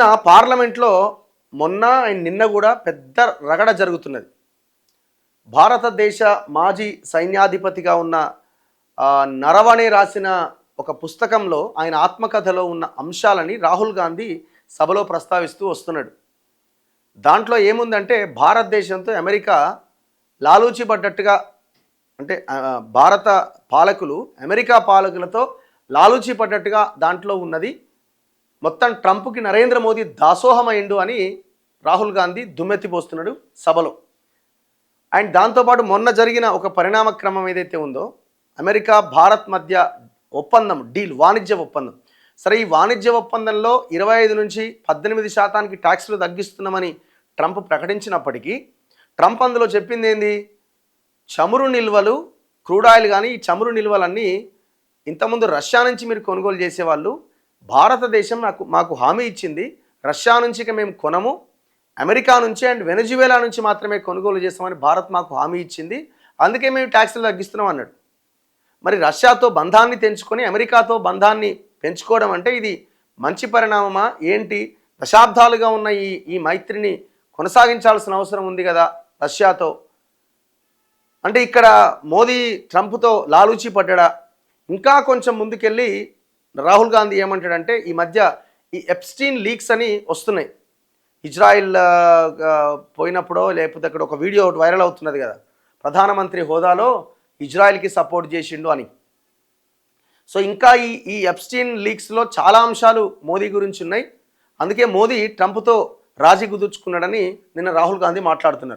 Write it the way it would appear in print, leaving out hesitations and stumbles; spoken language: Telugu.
పార్లమెంట్లో మొన్న అండ్ నిన్న కూడా పెద్ద రగడ జరుగుతున్నది. భారతదేశ మాజీ సైన్యాధిపతిగా ఉన్న నరవణే రాసిన ఒక పుస్తకంలో ఆయన ఆత్మకథలో ఉన్న అంశాలని రాహుల్ గాంధీ సభలో ప్రస్తావిస్తూ వస్తున్నాడు. దాంట్లో ఏముందంటే భారతదేశంతో అమెరికా లాలూచి పడ్డట్టుగా, అంటే భారత పాలకులు అమెరికా పాలకులతో లాలూచి పడ్డట్టుగా దాంట్లో ఉన్నది. మొత్తం ట్రంప్కి నరేంద్ర మోదీ దాసోహమైండు అని రాహుల్ గాంధీ దుమ్మెత్తిపోస్తున్నాడు సభలో. అండ్ దాంతోపాటు మొన్న జరిగిన ఒక పరిణామ క్రమం ఏదైతే ఉందో, అమెరికా భారత్ మధ్య ఒప్పందం, డీల్, వాణిజ్య ఒప్పందం. సరే, ఈ వాణిజ్య ఒప్పందంలో 25 నుంచి 18% ట్యాక్స్లు తగ్గిస్తున్నామని ట్రంప్ ప్రకటించినప్పటికీ ట్రంప్ అందులో చెప్పింది ఏంది? చమురు నిల్వలు, క్రూడ్ ఆయిల్ కానీ ఈ చమురు నిల్వలన్నీ ఇంతకుముందు రష్యా నుంచి మీరు కొనుగోలు చేసేవాళ్ళు, భారతదేశం మాకు హామీ ఇచ్చింది, రష్యా నుంచి ఇక మేము కొనము, అమెరికా నుంచి అండ్ వెనజువేలా నుంచి మాత్రమే కొనుగోలు చేస్తామని భారత్ మాకు హామీ ఇచ్చింది, అందుకే మేము ట్యాక్స్లు తగ్గిస్తున్నాం అన్నాడు. మరి రష్యాతో బంధాన్ని తెంచుకొని అమెరికాతో బంధాన్ని పెంచుకోవడం అంటే ఇది మంచి పరిణామమా ఏంటి? దశాబ్దాలుగా ఉన్న ఈ మైత్రిని కొనసాగించాల్సిన అవసరం ఉంది కదా రష్యాతో. అంటే ఇక్కడ మోదీ ట్రంప్తో లాలూచి పడ్డా? ఇంకా కొంచెం ముందుకెళ్ళి రాహుల్ గాంధీ ఏమంటాడంటే, ఈ మధ్య ఈ ఎప్స్టీన్ లీక్స్ అని వస్తున్నాయి. ఇజ్రాయిల్ పోయినప్పుడో లేకపోతే అక్కడ ఒక వీడియో వైరల్ అవుతున్నది కదా, ప్రధానమంత్రి హోదాలో ఇజ్రాయిల్కి సపోర్ట్ చేసిండు అని. సో ఇంకా ఈ ఎప్స్టీన్ లీక్స్లో చాలా అంశాలు మోదీ గురించి ఉన్నాయి. అందుకే మోదీ ట్రంప్తో రాజీ కుదుర్చుకున్నాడని నిన్న రాహుల్ గాంధీ మాట్లాడుతున్నారు.